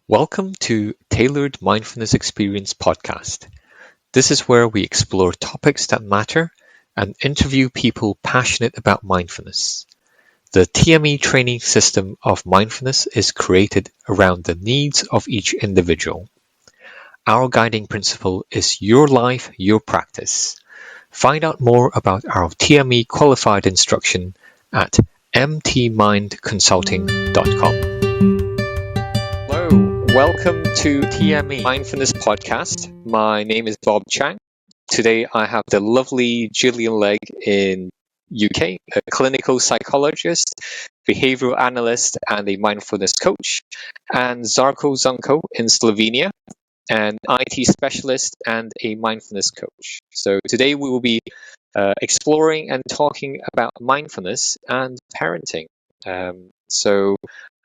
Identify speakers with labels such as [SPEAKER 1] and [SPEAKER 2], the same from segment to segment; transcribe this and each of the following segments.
[SPEAKER 1] Welcome to Tailored Mindfulness Experience podcast. This is where we explore topics that matter and interview people passionate about mindfulness. The TME training system of mindfulness is created around the needs of each individual. Our guiding principle is your life, your practice. Find out more about our TME qualified instruction at mtmindconsulting.com. Hello, welcome to TME Mindfulness Podcast. My name is Bob Chiang. Today I have the lovely Gillian Legg in UK, a clinical psychologist, behavioural analyst and a mindfulness coach, and Zarko Zunko in Slovenia, an IT specialist and a mindfulness coach. So today we will be exploring and talking about mindfulness and parenting. So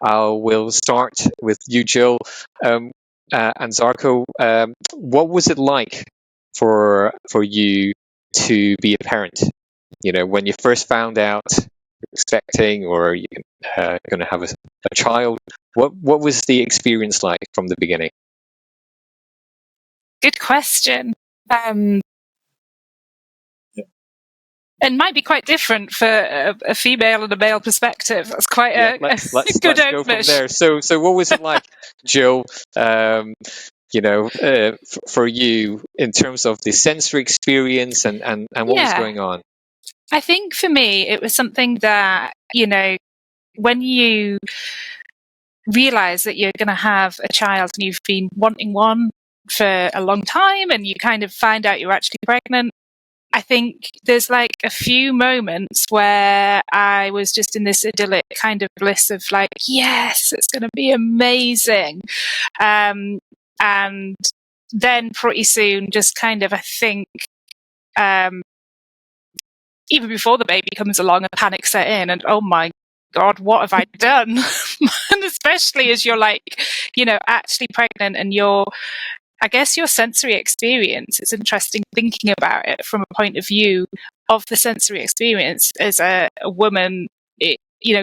[SPEAKER 1] I will start with you, Gill, and Zarko. What was it like for you to be a parent? You know, when you first found out you're expecting or you're going to have a child, what was the experience like from the beginning?
[SPEAKER 2] Good question. It might be quite different for a female and a male perspective. That's quite
[SPEAKER 1] let's
[SPEAKER 2] good
[SPEAKER 1] go from there. So what was it like, Gill? For you in terms of the sensory experience and what was going on?
[SPEAKER 2] I think for me, it was something that, when you realize that you're going to have a child and you've been wanting one for a long time and you kind of find out you're actually pregnant, I think there's like a few moments where I was just in this idyllic kind of bliss of like, yes, it's going to be amazing. And then pretty soon, just kind of, I think, even before the baby comes along, a panic set in and, oh my God, what have I done? And especially as you're like, actually pregnant and I guess your sensory experience, it's interesting thinking about it from a point of view of the sensory experience as a woman,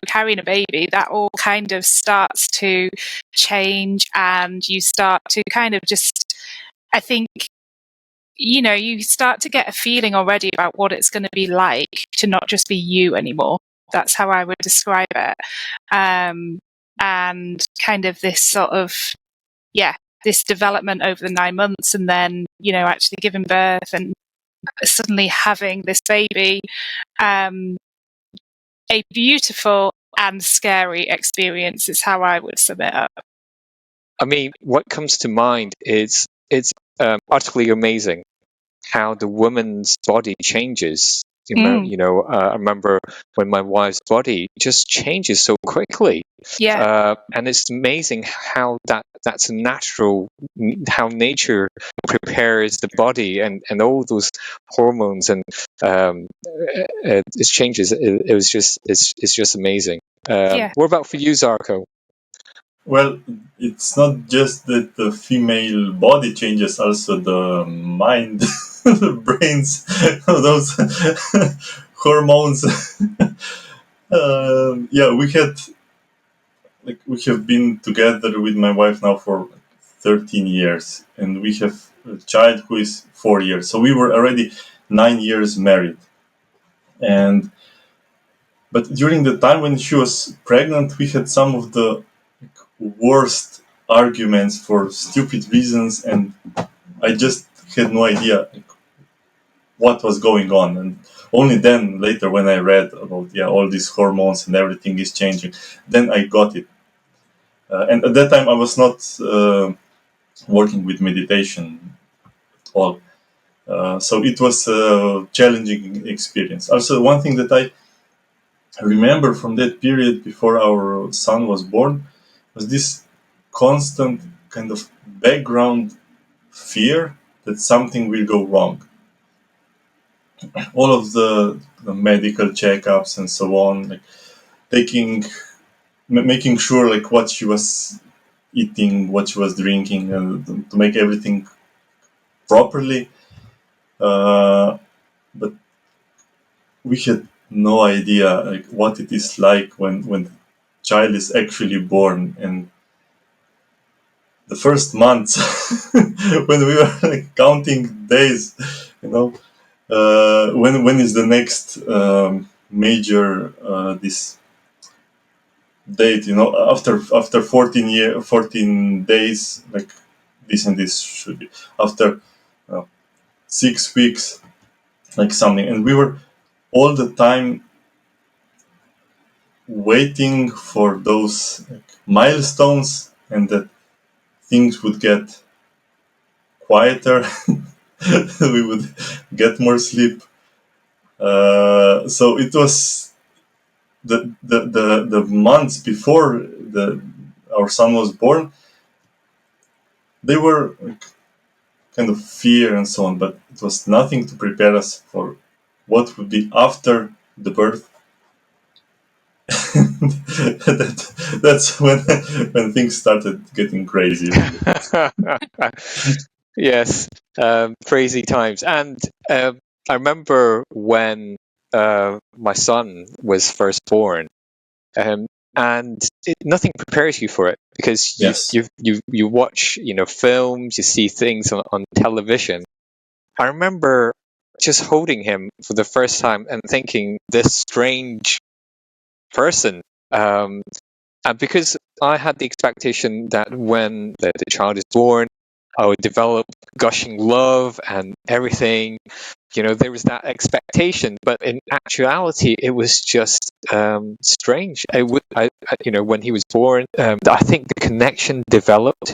[SPEAKER 2] carrying a baby, that all kind of starts to change and you start to kind of just, I think, you start to get a feeling already about what it's going to be like to not just be you anymore. That's how I would describe it. And kind of this sort of, this development over the 9 months and then, actually giving birth and suddenly having this baby, a beautiful and scary experience is how I would sum it up.
[SPEAKER 1] I mean, what comes to mind is it's utterly amazing how the woman's body changes. I remember when my wife's body just changes so quickly. And it's amazing how that's natural, how nature prepares the body and all those hormones and it changes. It's just amazing. What about for you, Zarko?
[SPEAKER 3] Well, it's not just that the female body changes, also the mind, the brains, those hormones. We have been together with my wife now for 13 years, and we have a child who is 4 years. So we were already 9 years married. But during the time when she was pregnant, we had some of the worst arguments for stupid reasons, and I just had no idea what was going on. And only then, later, when I read about all these hormones and everything is changing, then I got it. And at that time, I was not working with meditation at all. So it was a challenging experience. Also, one thing that I remember from that period before our son was born was this constant kind of background fear that something will go wrong. All of the medical checkups and so on, like making sure like what she was eating, what she was drinking, and to make everything properly. But we had no idea like what it is like when child is actually born, and the first months when we were like counting days, when is the next major this date, after 14 days, like this and this should be after 6 weeks, like something. And we were all the time waiting for those milestones, and that things would get quieter. We would get more sleep. So it was the months before our son was born. They were like kind of fear and so on, but it was nothing to prepare us for what would be after the birth. That's when things started getting crazy.
[SPEAKER 1] Yes, crazy times. And I remember when my son was first born, and nothing prepares you for it, because
[SPEAKER 3] Yes.
[SPEAKER 1] you watch films, you see things on television. I remember just holding him for the first time and thinking, this strange person. And because I had the expectation that when the child is born, I would develop gushing love and everything. There was that expectation, but in actuality, it was just strange. When he was born, I think the connection developed.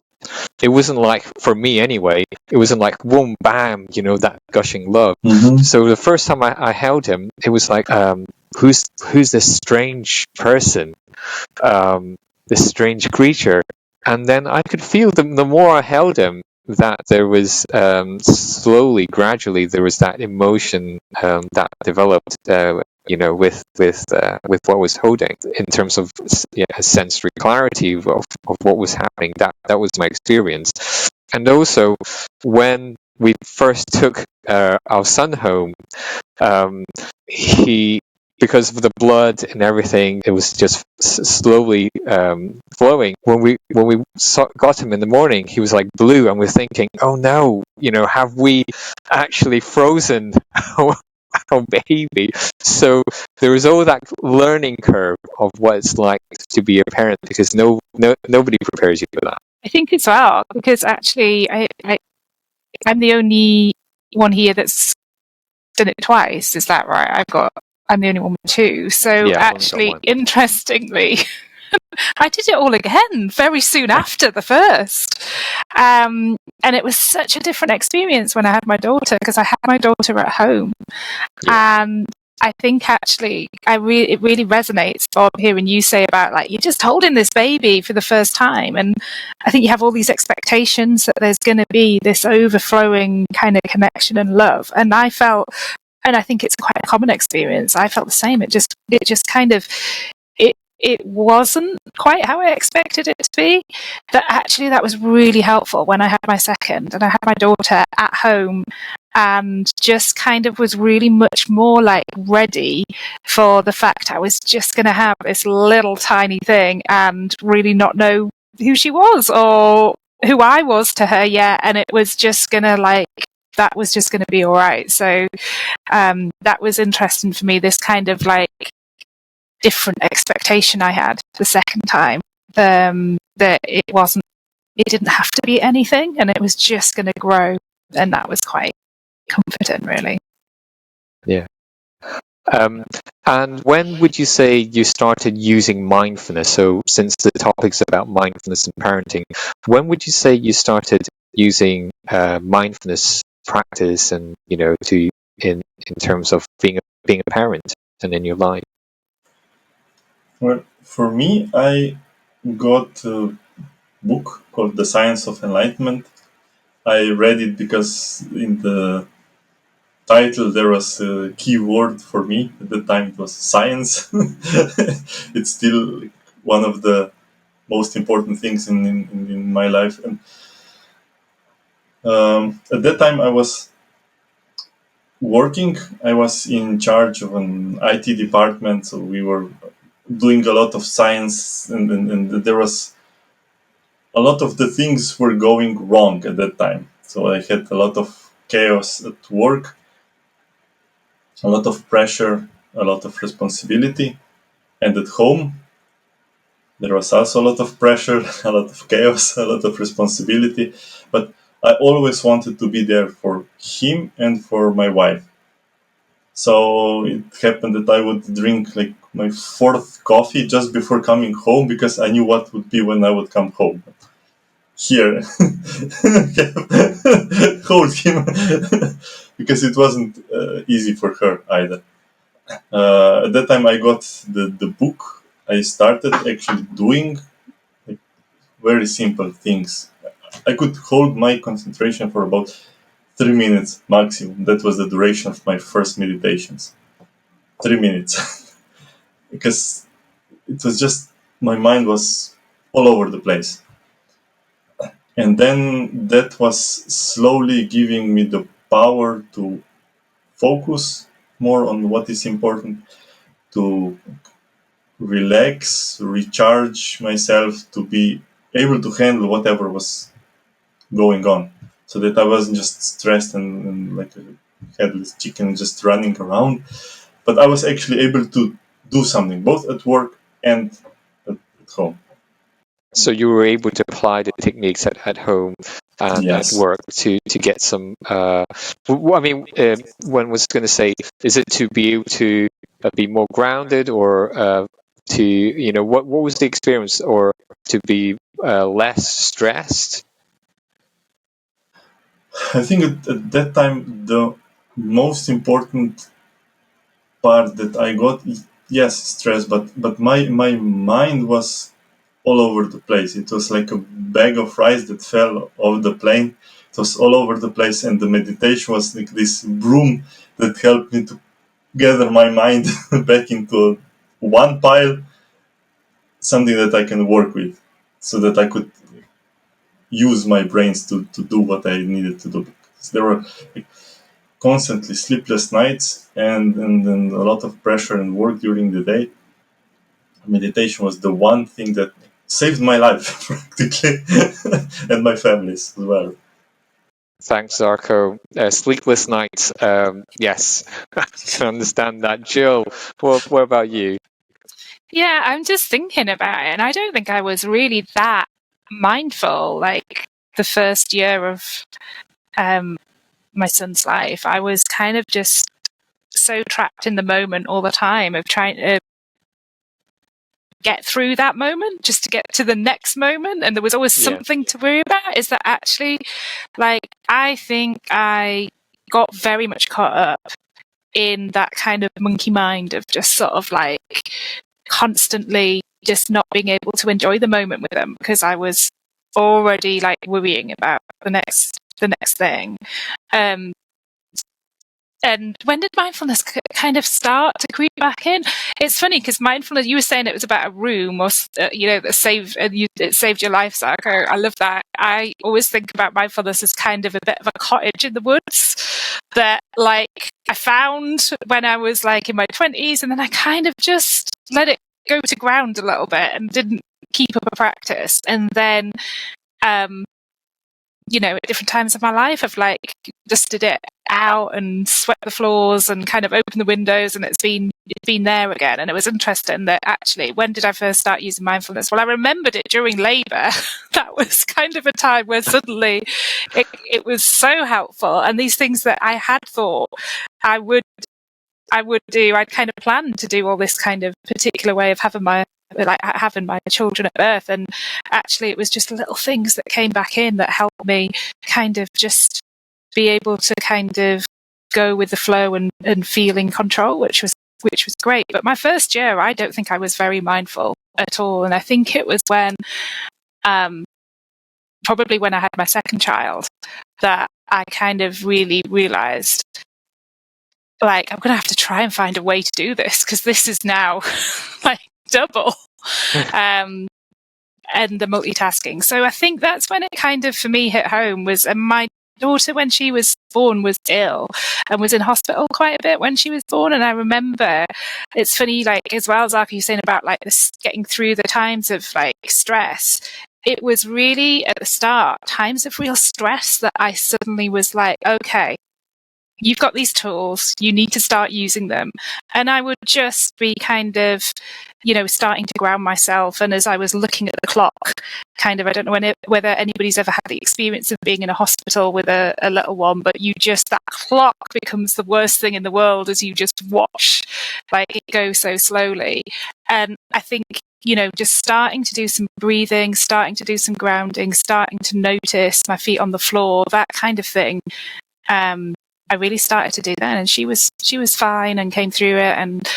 [SPEAKER 1] It wasn't like, for me anyway, it wasn't like boom, bam, that gushing love.
[SPEAKER 3] Mm-hmm.
[SPEAKER 1] So the first time I held him, it was like, who's this strange person, this strange creature? And then I could feel the more I held him, that there was slowly, gradually, there was that emotion that developed, with what was holding, in terms of a sensory clarity of what was happening. That was my experience. And also, when we first took our son home, he, because of the blood and everything, it was just slowly flowing. When we got him in the morning, he was like blue, and we're thinking, oh no, have we actually frozen our baby? So there was all that learning curve of what it's like to be a parent, because nobody prepares you for that.
[SPEAKER 2] I think as well, because actually I'm the only one here that's done it twice. Is that right? I'm the only one with two. So
[SPEAKER 1] Yeah,
[SPEAKER 2] actually, interestingly, I did it all again very soon after the first. And it was such a different experience when I had my daughter, because I had my daughter at home.
[SPEAKER 1] Yeah.
[SPEAKER 2] And I think actually it really resonates, Bob, hearing you say about, like, you're just holding this baby for the first time. And I think you have all these expectations that there's going to be this overflowing kind of connection and love. And I felt, and I think it's quite a common experience, I felt the same. It just kind of, it wasn't quite how I expected it to be. But actually that was really helpful when I had my second and I had my daughter at home, and just kind of was really much more like ready for the fact I was just going to have this little tiny thing and really not know who she was or who I was to her yet. And it was just going to that was just going to be all right. So that was interesting for me, this kind of like different expectation I had the second time, that it didn't have to be anything and it was just going to grow. And that was quite comforting, really.
[SPEAKER 1] Yeah. And when would you say you started using mindfulness? So since the topic's about mindfulness and parenting, when would you say you started using mindfulness practice and, in terms of being a parent and in your life?
[SPEAKER 3] Well, for me, I got a book called The Science of Enlightenment. I read it because in the title there was a key word for me. At the time it was science. It's still one of the most important things in my life. And at that time I was working. I was in charge of an IT department, so we were doing a lot of science, and there was a lot of the things were going wrong at that time. So I had a lot of chaos at work, a lot of pressure, a lot of responsibility. And at home, there was also a lot of pressure, a lot of chaos, a lot of responsibility. But I always wanted to be there for him and for my wife. So it happened that I would drink like my fourth coffee just before coming home because I knew what would be when I would come home. Here, hold him, because it wasn't easy for her either. At that time, I got the book. I started actually doing like, very simple things. I could hold my concentration for about 3 minutes maximum. That was the duration of my first meditations. 3 minutes. Because it was just, my mind was all over the place. And then that was slowly giving me the power to focus more on what is important, to relax, recharge myself, to be able to handle whatever was going on, so that I wasn't just stressed and like a headless chicken just running around, but I was actually able to do something both at work and at home.
[SPEAKER 1] So you were able to apply the techniques at home and at
[SPEAKER 3] Yes.
[SPEAKER 1] work to get some. One was going to say, is it to be able to be more grounded, or to what was the experience, or to be less stressed?
[SPEAKER 3] I think at that time the most important part that I got is, yes, stress, but my mind was all over the place. It was like a bag of rice that fell off the plane. It was all over the place, and the meditation was like this broom that helped me to gather my mind back into one pile, something that I can work with, so that I could use my brains to do what I needed to do. Because there were like, constantly sleepless nights and a lot of pressure and work during the day. Meditation was the one thing that saved my life practically, and my family's as well.
[SPEAKER 1] Thanks, Zarko. Sleepless nights. Yes, I can understand that. Gill, what about you?
[SPEAKER 2] Yeah, I'm just thinking about it, and I don't think I was really that mindful. Like the first year of my son's life, I was kind of just so trapped in the moment all the time of trying to get through that moment just to get to the next moment, and there was always something to worry about. Is that actually, like, I think I got very much caught up in that kind of monkey mind of just sort of like constantly just not being able to enjoy the moment with them because I was already like worrying about the next thing. And when did mindfulness kind of start to creep back in? It's funny because mindfulness, you were saying it was about a room or, that it saved your life, Zarko. I love that. I always think about mindfulness as kind of a bit of a cottage in the woods that like I found when I was like in my 20s, and then I kind of just let it go to ground a little bit and didn't keep up a practice. And then, at different times of my life, I've like dusted it out and swept the floors and kind of opened the windows, and it's been there again. And it was interesting that actually, when did I first start using mindfulness? Well, I remembered it during labour. That was kind of a time where suddenly it was so helpful. And these things that I had thought I would do, I'd kind of planned to do all this kind of particular way of having my children at birth, and actually it was just little things that came back in that helped me kind of just be able to kind of go with the flow and feel in control, which was great. But my first year, I don't think I was very mindful at all, and I think it was when probably when I had my second child that I kind of really realized, like, I'm going to have to try and find a way to do this because this is now like double. And the multitasking. So I think that's when it kind of, for me, hit home was, and my daughter, when she was born, was ill and was in hospital quite a bit when she was born. And I remember, it's funny, like, as well, Zarko, you saying about like this, getting through the times of like stress. it was really at the start, times of real stress, that I suddenly was like, okay, you've got these tools, you need to start using them. And I would just be kind of, starting to ground myself. And as I was looking at the clock, kind of, I don't know whether anybody's ever had the experience of being in a hospital with a little one, but that clock becomes the worst thing in the world as you just watch, like, it go so slowly. And I think, just starting to do some breathing, starting to do some grounding, starting to notice my feet on the floor, that kind of thing. I really started to do that, and she was fine and came through it, and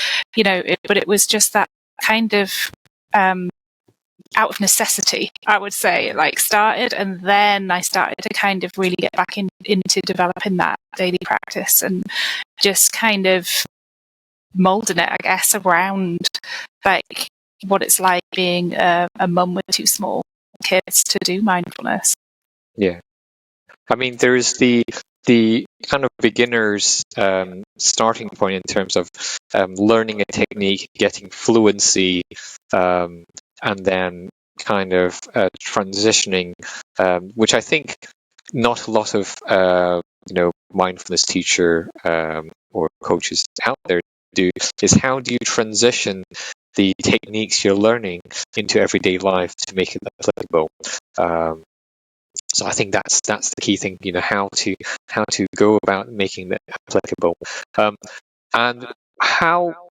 [SPEAKER 2] but it was just that kind of out of necessity, I would say, like, started, and then I started to kind of really get back into developing that daily practice and just kind of molding it, I guess, around like what it's like being a mum with two small kids to do mindfulness.
[SPEAKER 1] Yeah. I mean, there's the kind of beginner's starting point in terms of learning a technique, getting fluency, and then kind of transitioning, which I think not a lot of mindfulness teacher or coaches out there do, is how do you transition the techniques you're learning into everyday life to make it applicable. So I think that's the key thing, how to go about making that applicable. And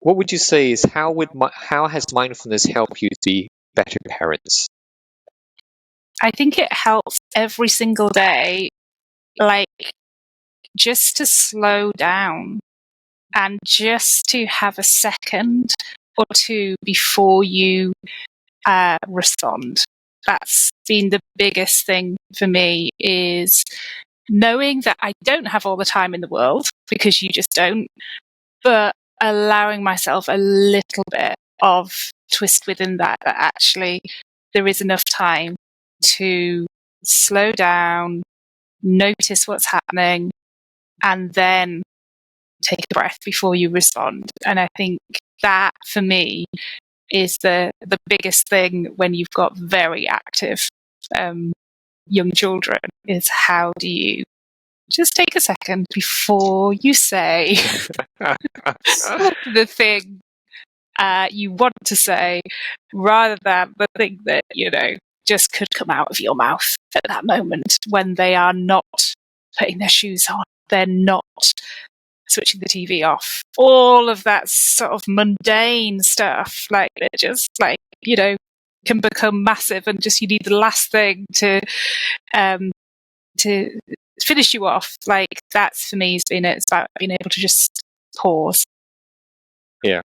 [SPEAKER 1] what would you say is how has mindfulness helped you to be better parents?
[SPEAKER 2] I think it helps every single day, like, just to slow down and just to have a second or two before you respond. That's been the biggest thing for me, is knowing that I don't have all the time in the world, because you just don't, but allowing myself a little bit of twist within that actually there is enough time to slow down, notice what's happening, and then take a breath before you respond. And I think that, for me, is the biggest thing when you've got very active young children, is how do you just take a second before you say the thing you want to say, rather than the thing that, just could come out of your mouth at that moment when they are not putting their shoes on, they're not switching the TV off, all of that sort of mundane stuff, like, it just, like, can become massive, and just you need the last thing to finish you off. Like, that's, for me, it's about being able to just pause.
[SPEAKER 1] Yeah.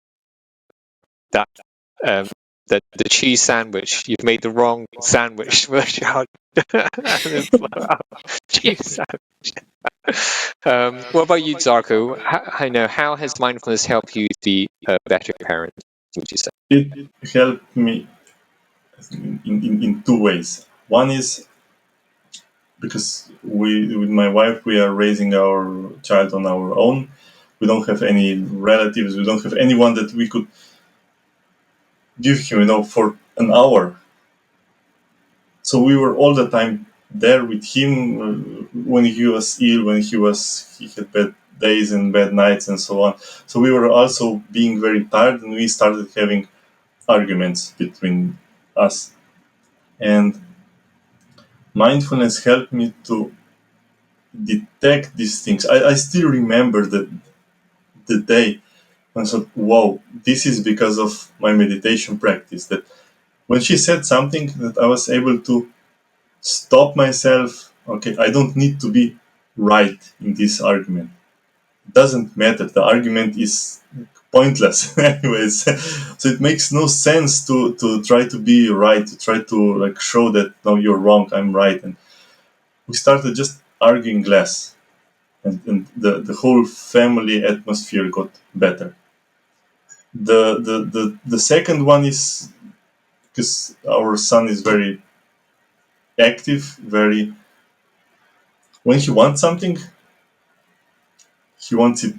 [SPEAKER 1] That the cheese sandwich, you've made the wrong sandwich. Cheese sandwich. What about you, Zarko? How has mindfulness helped you be a better parent, would you say?
[SPEAKER 3] It helped me in two ways. One is because with my wife, we are raising our child on our own. We don't have any relatives. We don't have anyone that we could give him, for an hour. So we were all the time there with him when he was ill, when he had bad days and bad nights and so on. So we were also being very tired, and we started having arguments between us. And mindfulness helped me to detect these things. I still remember the day when I thought, wow, this is because of my meditation practice. That when she said something, that I was able to stop myself. Okay, I don't need to be right in this argument. It doesn't matter. The argument is pointless anyways. So it makes no sense to try to be right, to try to show that no, you're wrong, I'm right. And we started just arguing less, and the whole family atmosphere got better. The second one is because our son is very active, very, when he wants something, he wants it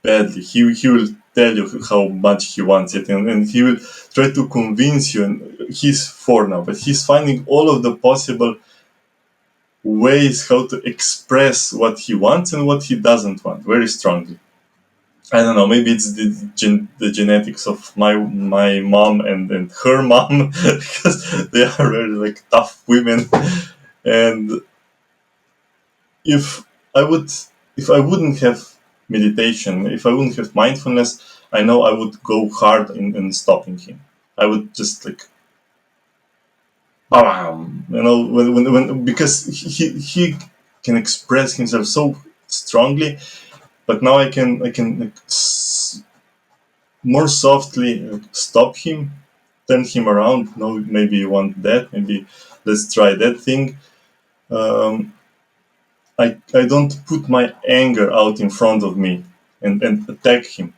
[SPEAKER 3] badly. He will tell you how much he wants it, and he will try to convince you. And he's 4 now, but he's finding all of the possible ways how to express what he wants and what he doesn't want very strongly. I don't know, maybe it's the genetics of my mom and her mom, because they are very like tough women. And if I wouldn't have meditation, if I wouldn't have mindfulness, I know I would go hard in stopping him. I would just like, when because he can express himself so strongly, but now I can like, more softly stop him, turn him around. No, maybe you want that. Maybe let's try that thing. I don't put my anger out in front of me and attack him.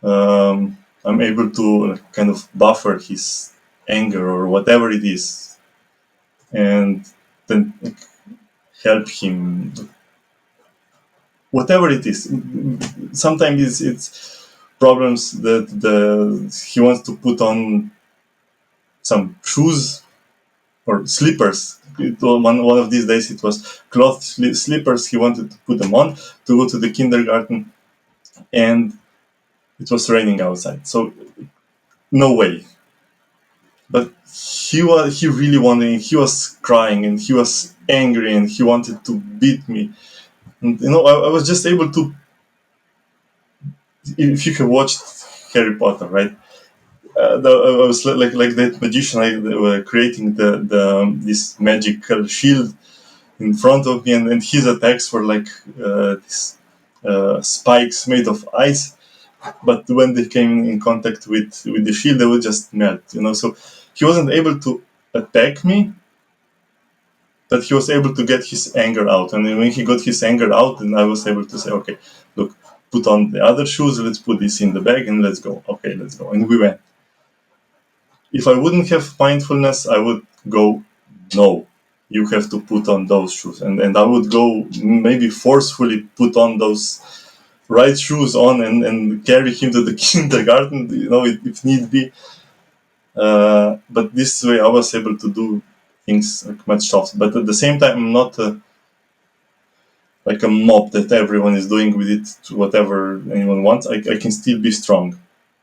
[SPEAKER 3] I'm able to kind of buffer his anger or whatever it is, and then help him. Whatever it is, sometimes it's problems that he wants to put on some shoes or slippers. One of these days it was cloth slippers. He wanted to put them on to go to the kindergarten, and it was raining outside, so no way. But he really wanted. He was crying and he was angry and he wanted to beat me. And I was just able to. If you have watched Harry Potter, right? I was like that magician. They were creating this magical shield in front of me, and his attacks were like these spikes made of ice. But when they came in contact with the shield, they would just melt. So he wasn't able to attack me, but he was able to get his anger out. And when he got his anger out, then I was able to say, okay, look, put on the other shoes, let's put this in the bag and let's go. Okay, let's go. And we went. If I wouldn't have mindfulness, I would go, no, you have to put on those shoes. And I would go maybe forcefully put on those right shoes on and carry him to the kindergarten, if need be. But this way I was able to do things like much softer. But at the same time, I'm not like a mob that everyone is doing with it to whatever anyone wants. I can still be strong.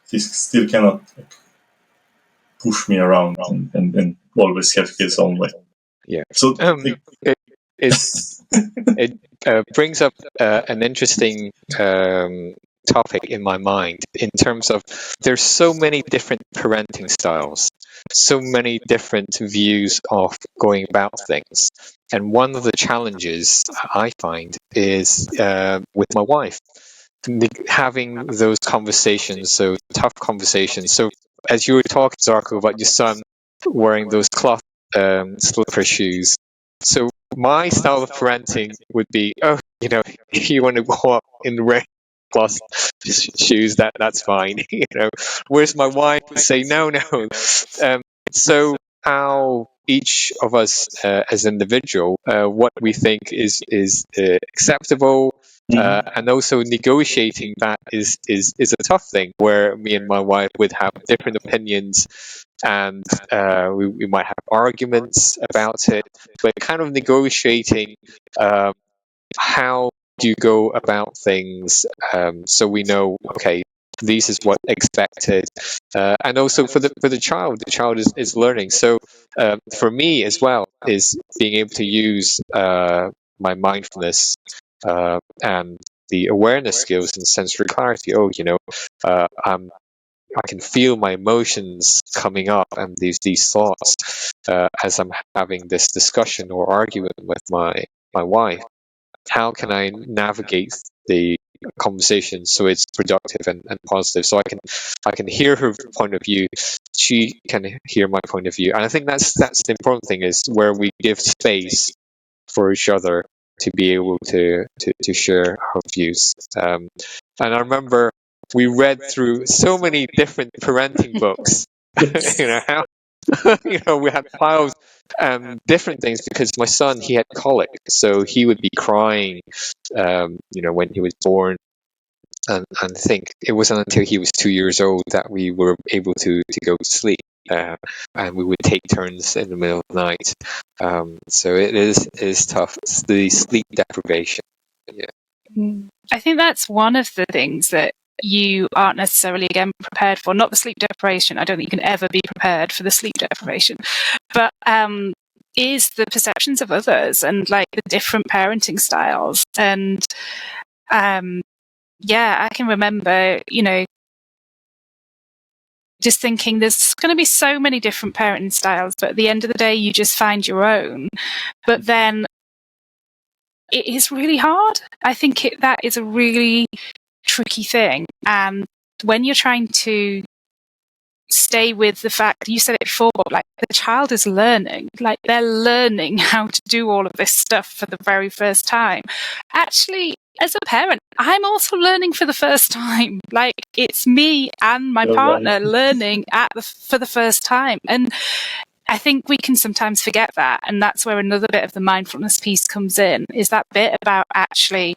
[SPEAKER 3] He still cannot push me around and always have his own way.
[SPEAKER 1] Yeah.
[SPEAKER 3] So
[SPEAKER 1] it brings up an interesting topic in my mind in terms of there's so many different parenting styles, so many different views of going about things. And one of the challenges I find is with my wife, having those conversations, so tough conversations. So as you were talking, Zarko, about your son wearing those cloth slipper shoes, so my style of parenting would be, you want to go up in red cloth shoes, that's fine. Whereas my wife would say, no. So how each of us as individual, what we think is acceptable, and also negotiating that is a tough thing, where me and my wife would have different opinions, and we might have arguments about it, but kind of negotiating how do you go about things, so we know, okay, this is what expected, and also for the child is learning. So for me as well is being able to use my mindfulness and the awareness skills and sensory clarity. I can feel my emotions coming up and these thoughts as I'm having this discussion or argument with my wife. How can I navigate the conversation so it's productive and positive? So I can hear her point of view, she can hear my point of view, and I think that's the important thing, is where we give space for each other to be able to share our views. And I remember we read through so many different parenting books. We had piles different things, because my son, he had colic, so he would be crying when he was born, And I think it wasn't until he was 2 years old that we were able to go to sleep. And we would take turns in the middle of the night. So it is tough. It's the sleep deprivation. Yeah.
[SPEAKER 2] I think that's one of the things that you aren't necessarily, again, prepared for. Not the sleep deprivation. I don't think you can ever be prepared for the sleep deprivation. But is the perceptions of others and like the different parenting styles. And I can remember, just thinking there's going to be so many different parenting styles, but at the end of the day, you just find your own. But then it is really hard. I think that is a really tricky thing. And when you're trying to stay with the fact, you said it before, like the child is learning, like they're learning how to do all of this stuff for the very first time. Actually, as a parent, I'm also learning for the first time. Like it's me and my partner learning for the first time. And I think we can sometimes forget that. And that's where another bit of the mindfulness piece comes in, is that bit about actually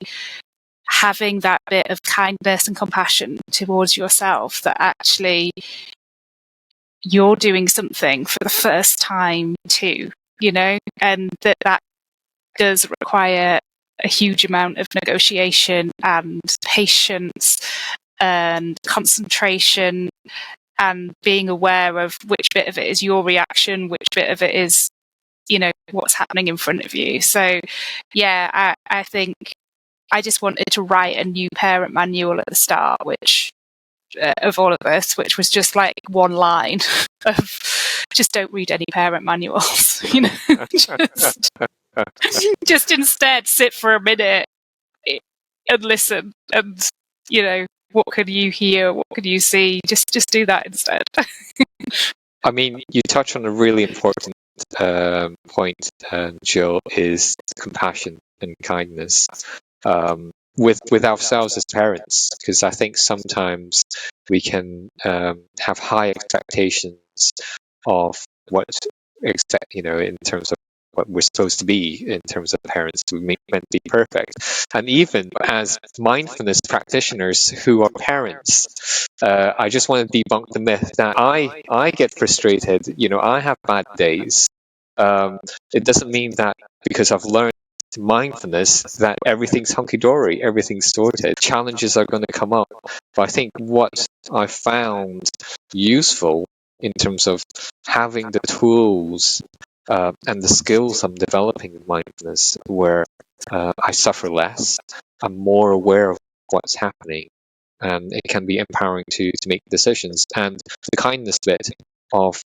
[SPEAKER 2] having that bit of kindness and compassion towards yourself, that actually you're doing something for the first time too, and that does require a huge amount of negotiation and patience and concentration and being aware of which bit of it is your reaction, which bit of it is, what's happening in front of you. So, yeah, I think I just wanted to write a new parent manual at the start, which of all of this, which was just like one line of just don't read any parent manuals, just instead sit for a minute and listen, and what could you hear, what could you see, just do that instead.
[SPEAKER 1] I mean, you touch on a really important point, Jill, is compassion and kindness with ourselves as parents, because I think sometimes we can have high expectations of what in terms of what we're supposed to be in terms of parents. We meant to be perfect, and even as mindfulness practitioners who are parents, I just want to debunk the myth that I get frustrated. I have bad days. It doesn't mean that because I've learned mindfulness that everything's hunky-dory, everything's sorted. Challenges are going to come up. But I think what I found useful in terms of having the tools and the skills I'm developing in mindfulness, where I suffer less, I'm more aware of what's happening, and it can be empowering to make decisions. And the kindness bit of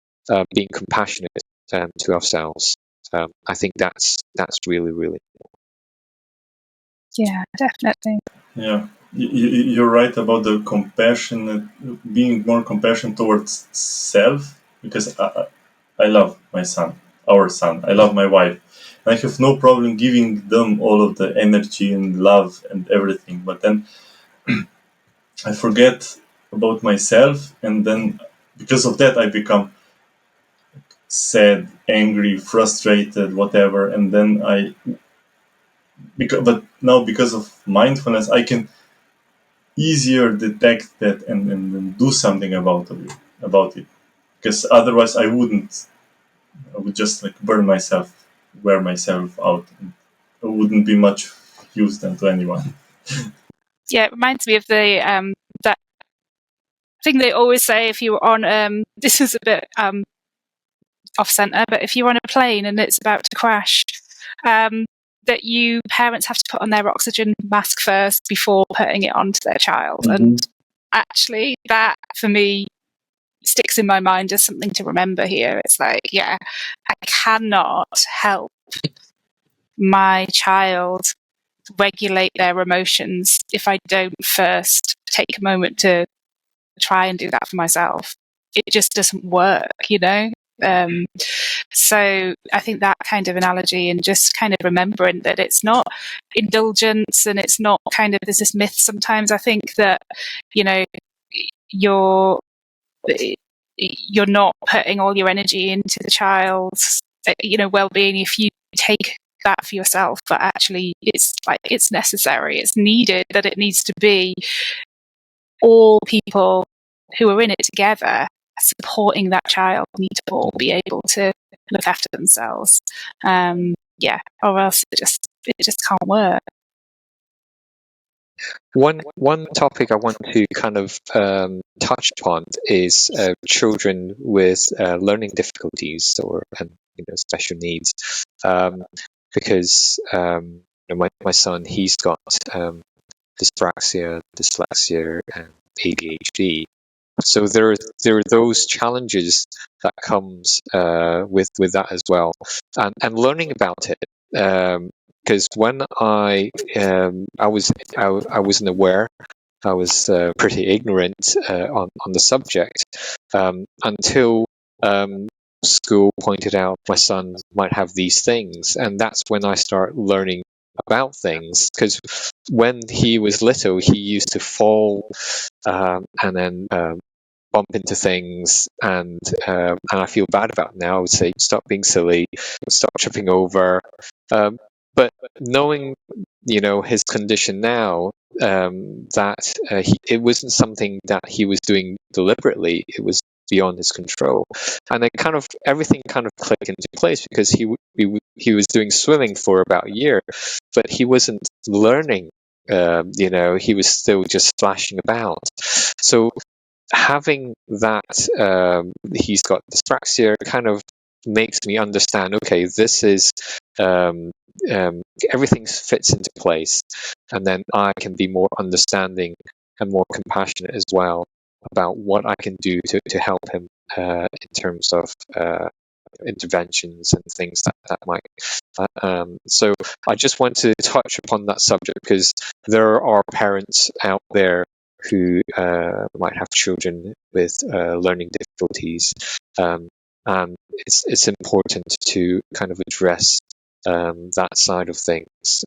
[SPEAKER 1] being compassionate to ourselves, I think that's really, really important.
[SPEAKER 2] Yeah, definitely.
[SPEAKER 3] Yeah, you're right about the being more compassionate towards self, because I love my son, our son. I love my wife. I have no problem giving them all of the energy and love and everything. But then I forget about myself, and then because of that, I become sad, angry, frustrated, whatever. And then but now because of mindfulness, I can easier detect that and do something about it. Because otherwise, I wouldn't. I would just like burn myself, wear myself out. And it wouldn't be much use then to anyone.
[SPEAKER 2] Yeah, it reminds me of the that thing they always say if you're on this is a bit off center, but if you're on a plane and it's about to crash, that you parents have to put on their oxygen mask first before putting it onto their child. Mm-hmm. And actually that for me sticks in my mind as something to remember here. It's like, yeah, I cannot help my child regulate their emotions if I don't first take a moment to try and do that for myself. It just doesn't work, so I think that kind of analogy, and just kind of remembering that it's not indulgence, and it's not kind of, there's this myth sometimes, I think, that you're not putting all your energy into the child's well-being if you take that for yourself. But actually it's necessary, it's needed, that it needs to be all people who are in it together supporting that child need to all be able to look after themselves. Or else it just can't work.
[SPEAKER 1] One topic I want to kind of touch upon is children with learning difficulties or special needs, because my son, he's got dyspraxia, dyslexia, and ADHD. So there are those challenges that comes with that as well, and learning about it. Because when I wasn't aware, I was pretty ignorant on the subject until school pointed out my son might have these things, and that's when I start learning about things. Because when he was little, he used to fall and then bump into things, and I feel bad about it now. I would say stop being silly, stop tripping over. But knowing his condition now, that it wasn't something that he was doing deliberately. It was beyond his control, and everything kind of clicked into place, because he was doing swimming for about a year, but he wasn't learning. He was still just splashing about. So having that, he's got dyspraxia, kind of makes me understand, okay, this is everything fits into place, and then I can be more understanding and more compassionate as well about what I can do to help him in terms of interventions and things that might. So I just want to touch upon that subject, because there are parents out there who might have children with learning difficulties, and it's important to kind of address that side of things.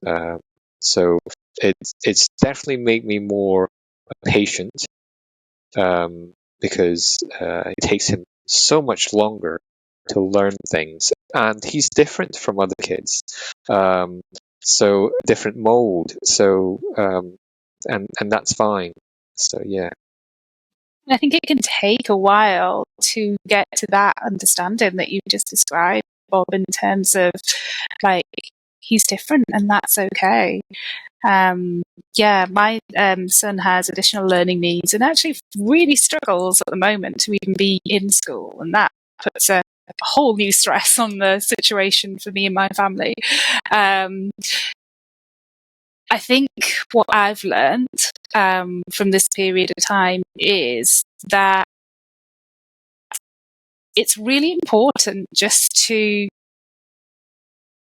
[SPEAKER 1] So it's definitely made me more patient, because it takes him so much longer to learn things, and he's different from other kids, so different mold. So and that's fine. So yeah.
[SPEAKER 2] I think it can take a while to get to that understanding that you just described, Bob, in terms of like he's different and that's okay. My son has additional learning needs and actually really struggles at the moment to even be in school, and that puts a whole new stress on the situation for me and my family. I think what I've learned from this period of time is that it's really important just to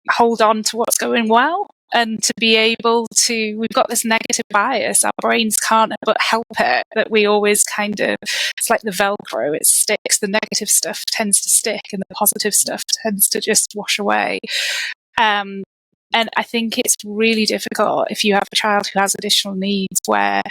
[SPEAKER 2] hold on to what's going well, and to be able to, we've got this negative bias, our brains can't but help it, that we always kind of, it's like the Velcro, it sticks, the negative stuff tends to stick and the positive stuff tends to just wash away. And I think it's really difficult if you have a child who has additional needs, where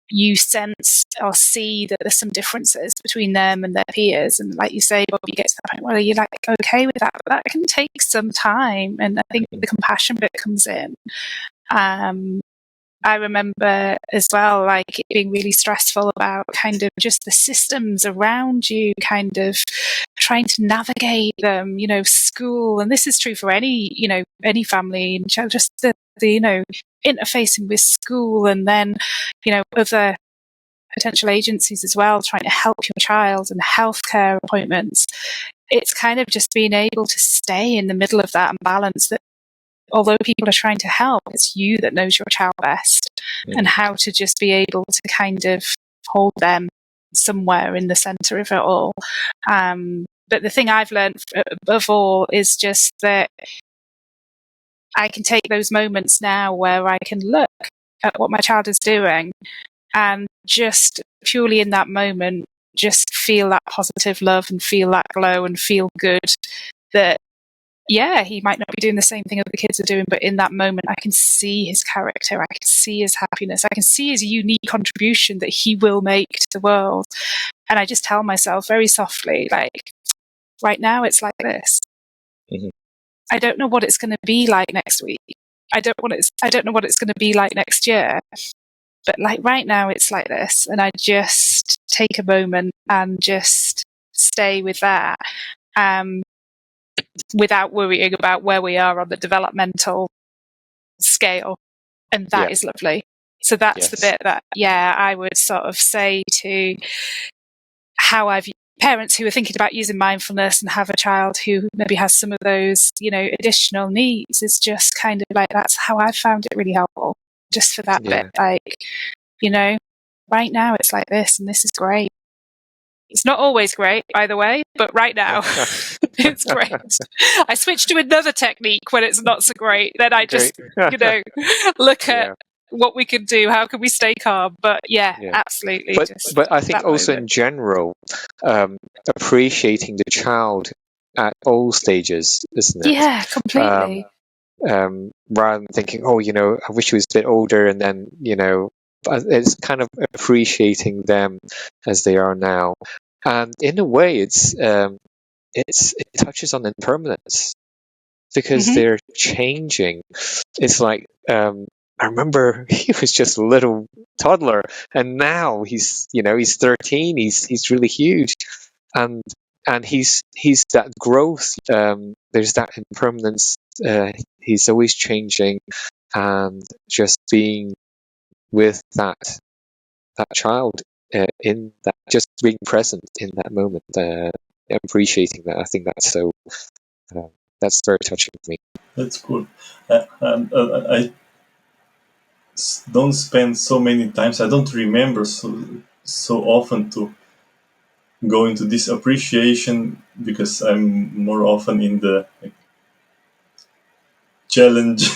[SPEAKER 2] you sense or see that there's some differences between them and their peers. And like you say, Bob, you get to that point where you're like, okay with that, but that can take some time. And I think the compassion bit comes in. I remember as well, like it being really stressful about kind of just the systems around you, kind of trying to navigate them, school. And this is true for any family and child, just the interfacing with school, and then, other potential agencies as well, trying to help your child and healthcare appointments. It's kind of just being able to stay in the middle of that and balance that. Although people are trying to help, it's you that knows your child best, and how to just be able to kind of hold them somewhere in the center of it all. But the thing I've learned above all is just that I can take those moments now where I can look at what my child is doing and just purely in that moment, just feel that positive love and feel that glow and feel good that, yeah, he might not be doing the same thing other kids are doing, but in that moment, I can see his character. I can see his happiness. I can see his unique contribution that he will make to the world. And I just tell myself very softly, like, right now it's like this. Mm-hmm. I don't know what it's going to be like next week. I don't know what it's going to be like next year. But like right now, it's like this, and I just take a moment and just stay with that, without worrying about where we are on the developmental scale. And that is lovely. So that's the bit that, I would sort of say to how I've parents who are thinking about using mindfulness and have a child who maybe has some of those, additional needs, is just kind of like, that's how I found it really helpful. Just for that bit, like, right now it's like this, and this is great. It's not always great, by the way, but right now it's great. I switch to another technique when it's not so great. Then I just, look at what we can do. How can we stay calm? But absolutely.
[SPEAKER 1] But I think also in general, appreciating the child at all stages, isn't it?
[SPEAKER 2] Yeah, completely.
[SPEAKER 1] Rather than thinking, I wish he was a bit older, and then, it's kind of appreciating them as they are now. And in a way, it touches on impermanence, because they're changing. It's like, I remember he was just a little toddler, and now he's 13. He's really huge, and he's that growth. There's that impermanence. He's always changing, and just being with that child in that, just being present in that moment, appreciating that. I think that's so. That's very touching for me.
[SPEAKER 3] That's cool. I don't spend so many times. I don't remember so often to go into this appreciation, because I'm more often in the challenge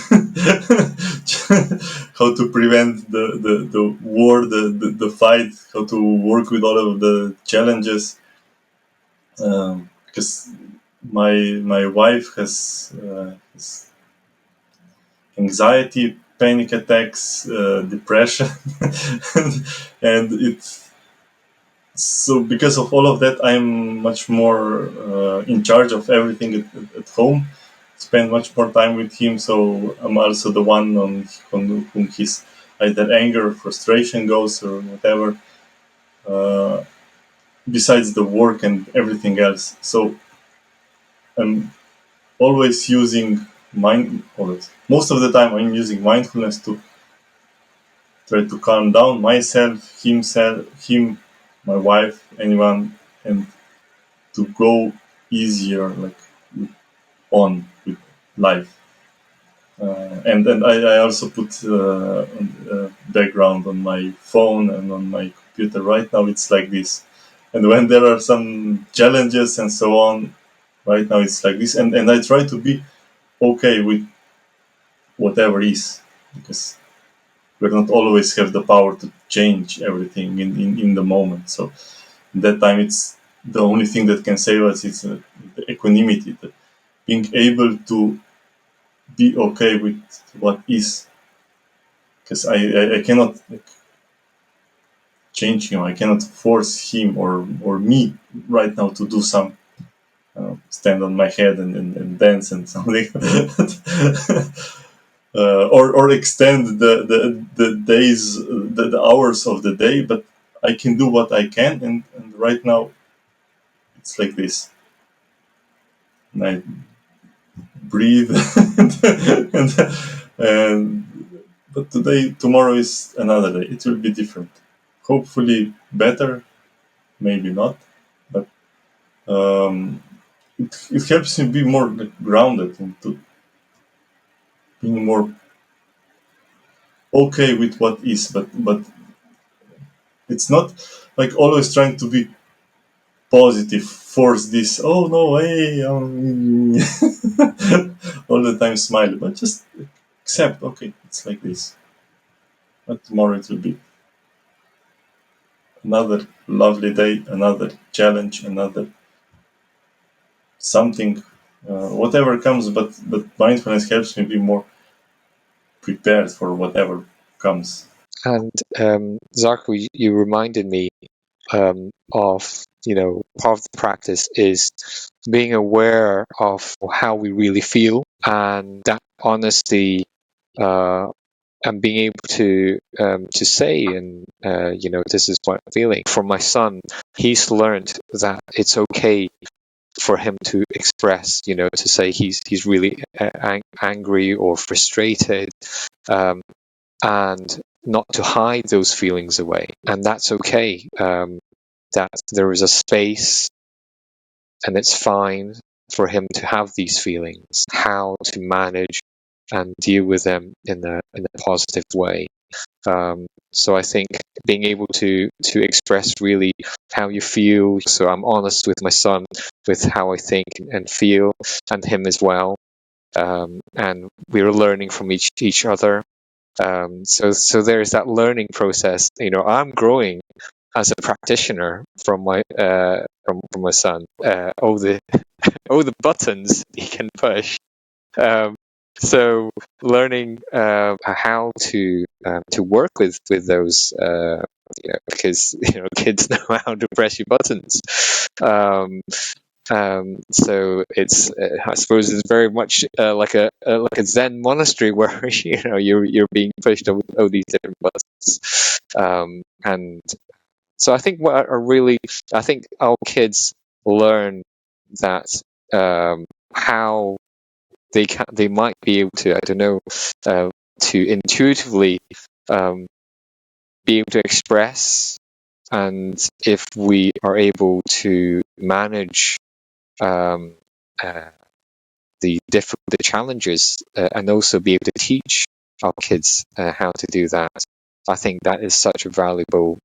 [SPEAKER 3] how to prevent the war, the fight, how to work with all of the challenges, because my wife has anxiety, panic attacks, depression, and it's so because of all of that, I'm much more in charge of everything at home. Spend much more time with him, so I'm also the one on whom his either anger or frustration goes, or whatever, besides the work and everything else. So I'm always using most of the time I'm using mindfulness to try to calm down myself, him, my wife, anyone, and to go easier, like on with life. And I also put background on my phone and on my computer. Right now it's like this, and when there are some challenges and so on, right now it's like this, and I try to be okay with whatever is, because we don't always have the power to change everything in the moment. So that time, it's the only thing that can save us is the equanimity, being able to be okay with what is, because I cannot change him. I cannot force him or me right now to do some stand on my head and dance and something. Or extend the days, the hours of the day, but I can do what I can, and right now it's like this. And I breathe, and but tomorrow is another day. It will be different. Hopefully better, maybe not, but it helps me be more grounded into being more okay with what is, but it's not like always trying to be positive, force this, oh no way, all the time smile, but just accept, okay, it's like this, but tomorrow it will be another lovely day, another challenge, another something, whatever comes, but mindfulness helps me be more prepared for whatever comes.
[SPEAKER 1] And Zarko, you reminded me of, part of the practice is being aware of how we really feel, and that honesty and being able to say, and this is what I'm feeling. For my son, he's learned that it's okay for him to express, to say he's really angry or frustrated, and not to hide those feelings away. And that's okay. That there is a space, and it's fine for him to have these feelings. How to manage and deal with them in a positive way. So I think being able to express really how you feel. So I'm honest with my son, with how I think and feel, and him as well. And we're learning from each other. So there's that learning process. I'm growing as a practitioner from my from my son. All the buttons he can push. So learning how to work with those, because kids know how to press your buttons. So it's I suppose it's very much like a Zen monastery where you're being pushed all these different buttons, and so I think I think our kids learn that how they might be able to, I don't know, to intuitively be able to express, and if we are able to manage the challenges, and also be able to teach our kids how to do that, I think that is such a valuable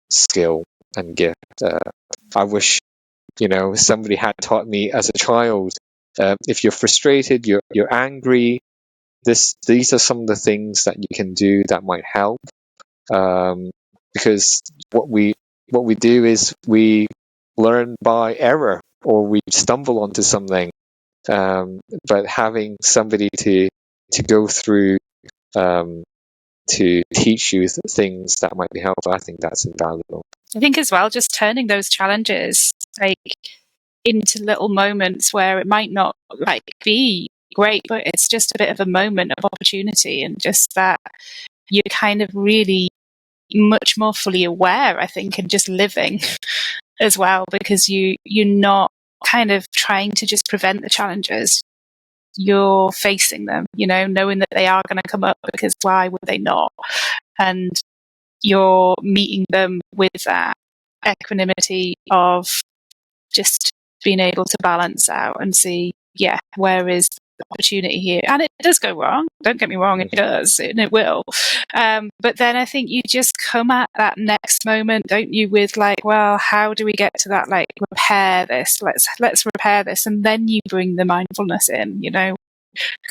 [SPEAKER 1] skill and gift. I wish somebody had taught me as a child, if you're frustrated, you're angry, these are some of the things that you can do that might help, because what we do is we learn by error, or we stumble onto something, but having somebody to go through, to teach you things that might be helpful, I think that's invaluable.
[SPEAKER 2] I think as well, just turning those challenges into little moments where it might not be great, but it's just a bit of a moment of opportunity, and just that you're kind of really much more fully aware, I think, and just living as well, because you're not kind of trying to just prevent the challenges. You're facing them, knowing that they are going to come up, because why would they not? And you're meeting them with that equanimity of just being able to balance out and see, where is the opportunity here? And it does go wrong. Don't get me wrong, it does, and it will. But then I think you just come at that next moment, don't you, with well, how do we get to that, repair this? Let's repair this. And then you bring the mindfulness in,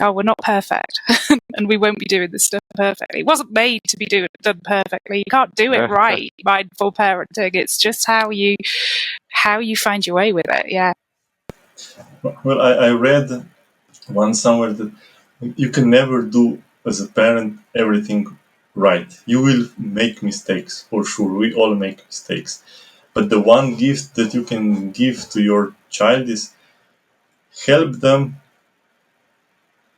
[SPEAKER 2] Oh, we're not perfect, and we won't be doing this stuff perfectly. It wasn't made to be done perfectly. You can't do it right. Mindful parenting. It's just how you find your way with it. Yeah.
[SPEAKER 3] Well, I read once somewhere that you can never do as a parent everything right. You will make mistakes, for sure. We all make mistakes. But the one gift that you can give to your child is help them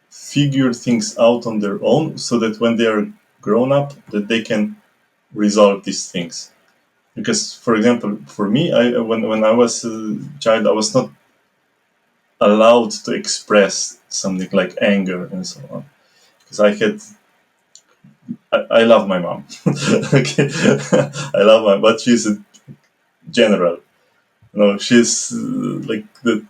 [SPEAKER 3] figure things out on their own, so that when they are grown up, that they can resolve these things. Because, for example, for me, when I was a child, I was not allowed to express something like anger and so on, because I love my mom. Okay, I love my, but she's a general. She's like the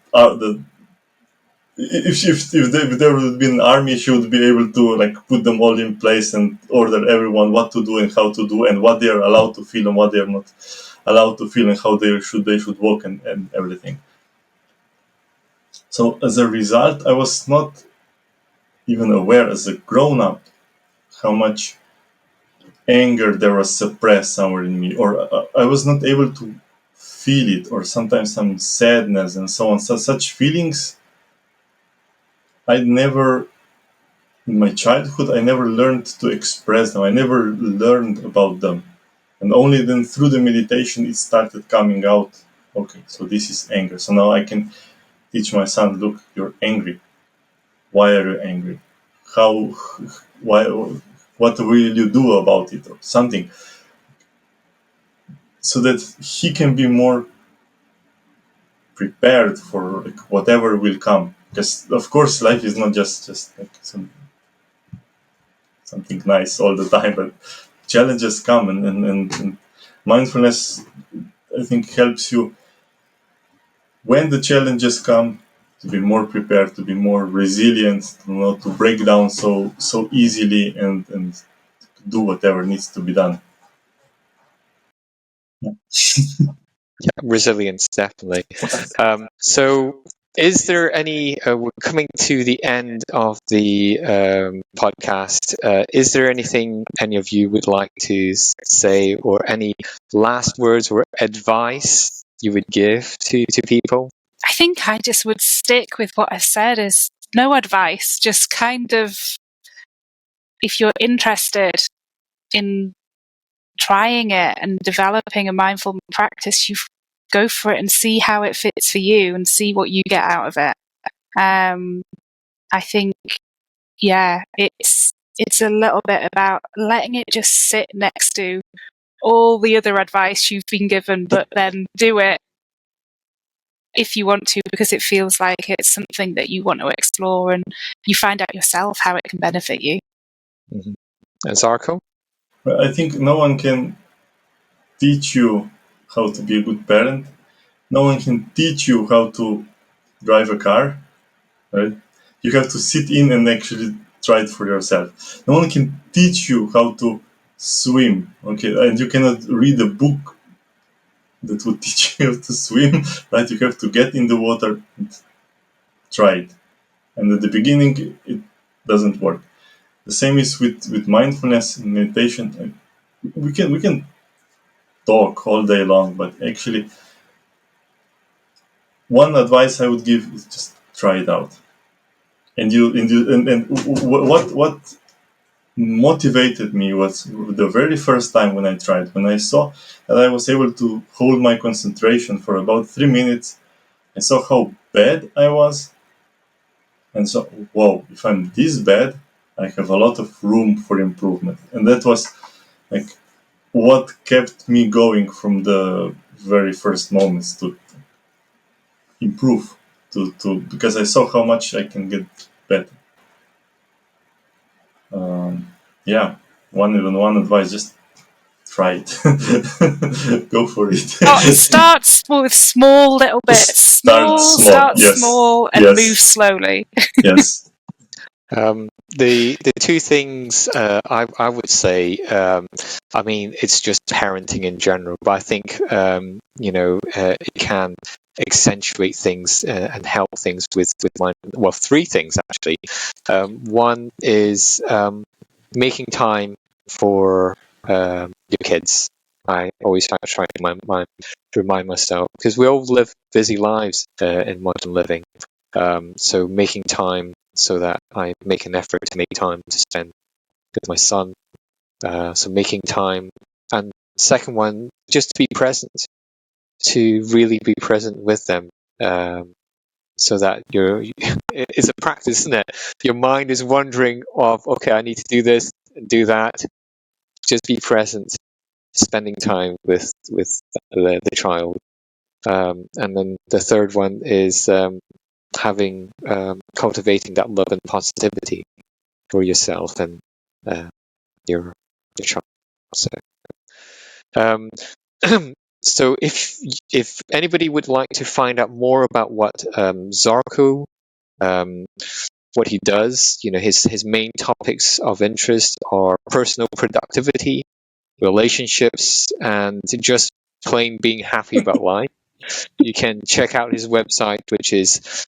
[SPEAKER 3] if there would be an army, she would be able to put them all in place and order everyone what to do and how to do, and what they are allowed to feel and what they are not allowed to feel, and how they should walk and everything. So as a result, I was not even aware as a grown-up how much anger there was suppressed somewhere in me, or I was not able to feel it, or sometimes some sadness and so on. So such feelings, I never, in my childhood, I never learned to express them. I never learned about them. And only then through the meditation it started coming out. Okay, so this is anger. So now I can teach my son, look, you're angry. Why are you angry? what will you do about it, or something, so that he can be more prepared for like, whatever will come. Because of course, life is not just like something nice all the time, but challenges come, and mindfulness, I think, helps you when the challenges come to be more prepared, to be more resilient, to not to break down so easily, and do whatever needs to be done.
[SPEAKER 1] Yeah, resilience, definitely. So, is there any? We're coming to the end of the podcast. Is there anything any of you would like to say, or any last words or advice you would give to people?
[SPEAKER 2] I think I just would stick with what I said, is no advice, just kind of, if you're interested in trying it and developing a mindful practice, you go for it and see how it fits for you and see what you get out of it. I think, yeah, it's a little bit about letting it just sit next to all the other advice you've been given, but then do it if you want to, because it feels like it's something that you want to explore, and you find out yourself how it can benefit you.
[SPEAKER 1] Mm-hmm. And Zarko?
[SPEAKER 3] I think no one can teach you how to be a good parent. No one can teach you how to drive a car, right? You have to sit in and actually try it for yourself. No one can teach you how to swim, okay? And you cannot read a book that would teach you to swim, right? You have to get in the water and try it. And at the beginning, it doesn't work. The same is with mindfulness and meditation. We can talk all day long, but actually, one advice I would give is just try it out. And what motivated me was the very first time when I tried, when I saw that I was able to hold my concentration for about 3 minutes. I saw how bad I was, and so, whoa, if I'm this bad, I have a lot of room for improvement. And that was like what kept me going from the very first moments to improve, to because I saw how much I can get better. Yeah, one advice: just try it, go for it.
[SPEAKER 2] Start with small little bits. Start
[SPEAKER 3] Yes.
[SPEAKER 2] small, and
[SPEAKER 3] Yes.
[SPEAKER 2] move slowly.
[SPEAKER 3] Yes.
[SPEAKER 1] The two things I would say, I mean, it's just parenting in general, but I think it can accentuate things and help things with three things actually. One is making time for your kids. I always try to remind myself, because we all live busy lives in modern living. So making time so that I make an effort to make time to spend with my son. So making time. And second one, just to be present, to really be present with them. So that it's a practice, isn't it? Your mind is wondering of, okay, I need to do this and do that. Just be present, spending time with the child. And then the third one is cultivating that love and positivity for yourself and your child. So, so if anybody would like to find out more about what Zarko, what he does, his main topics of interest are personal productivity, relationships, and just plain being happy about life. You can check out his website, which is,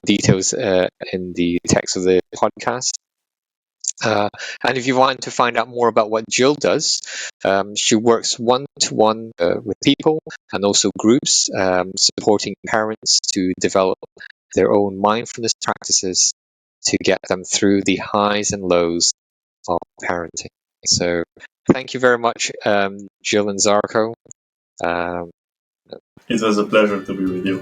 [SPEAKER 1] details in the text of the podcast. And if you want to find out more about what Gill does, she works one-to-one with people and also groups, supporting parents to develop their own mindfulness practices to get them through the highs and lows of parenting. So thank you very much, Gill and Zarko.
[SPEAKER 3] It was a pleasure to be with you.